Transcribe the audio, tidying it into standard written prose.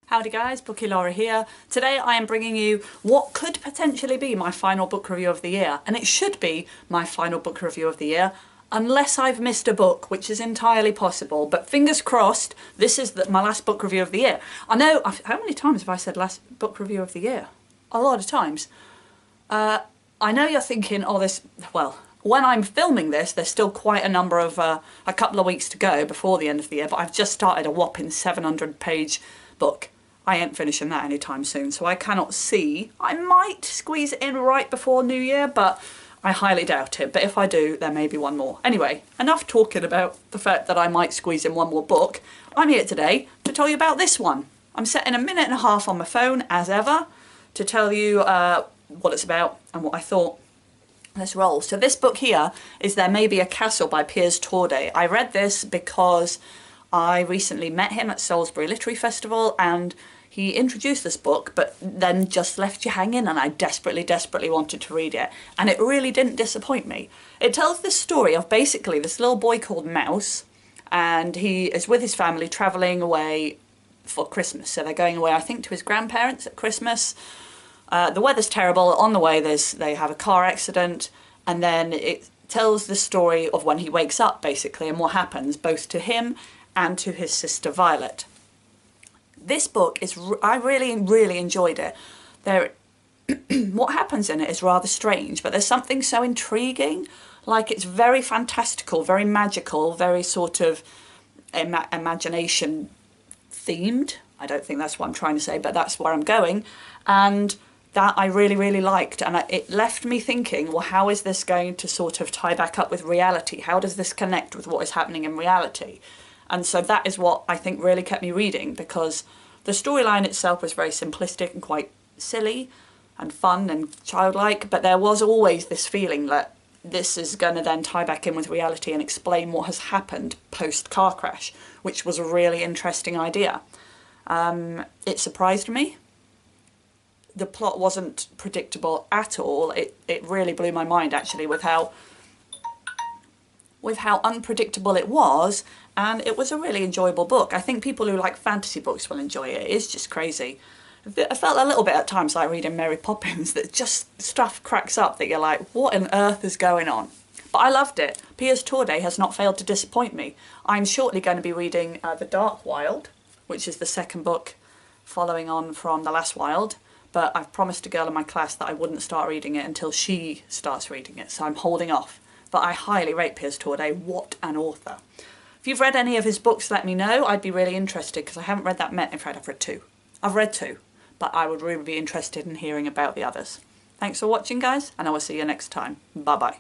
Howdy guys, Bookie Laura here. Today I am bringing you what could potentially be my final book review of the year, and it should be my final book review of the year unless I've missed a book, which is entirely possible, but fingers crossed this is my last book review of the year. I know, how many times have I said last book review of the year? A lot of times. I know you're thinking, oh well, when I'm filming this, there's still quite a number of, a couple of weeks to go before the end of the year, but I've just started a whopping 700-page book. I ain't finishing that anytime soon, so I cannot see. I might squeeze it in right before New Year, but I highly doubt it. But if I do, there may be one more. Anyway, enough talking about the fact that I might squeeze in one more book. I'm here today to tell you about this one. I'm setting a minute and a half on my phone, as ever, to tell you what it's about and what I thought. Let's roll. So this book here is There May Be a Castle by Piers Torday. I read this because I recently met him at Salisbury Literary Festival and he introduced this book but then just left you hanging, and I desperately wanted to read it, and it really didn't disappoint me. It tells the story of basically this little boy called Mouse, and he is with his family travelling away for Christmas. So they're going away, I think, to his grandparents at Christmas. The weather's terrible. On the way they have a car accident, and then it tells the story of when he wakes up basically and what happens both to him and to his sister Violet. This book is, I really enjoyed it. What happens in it is rather strange, but there's something so intriguing. Like, it's very fantastical, very magical, very sort of imagination themed. I don't think that's what I'm trying to say, but that's where I'm going. And that I really liked, and it left me thinking, well, how is this going to sort of tie back up with reality? How does this connect with what is happening in reality? And so that is what I think really kept me reading, because the storyline itself was very simplistic and quite silly and fun and childlike, but there was always this feeling that this is going to then tie back in with reality and explain what has happened post-car crash, which was a really interesting idea. It surprised me. The plot wasn't predictable at all. It really blew my mind, actually, with how unpredictable it was, and it was a really enjoyable book. I think people who like fantasy books will enjoy it. It's just crazy. I felt a little bit at times like reading Mary Poppins, that just stuff cracks up that you're like, what on earth is going on? But I loved it. Piers Torday has not failed to disappoint me. I'm shortly going to be reading The Dark Wild, which is the second book following on from The Last Wild, but I've promised a girl in my class that I wouldn't start reading it until she starts reading it, so I'm holding off. But I highly rate Piers Torday. What an author. If you've read any of his books, let me know. I'd be really interested, because I haven't read that many. In fact, I've read two. I've read two, but I would really be interested in hearing about the others. Thanks for watching, guys, and I will see you next time. Bye-bye.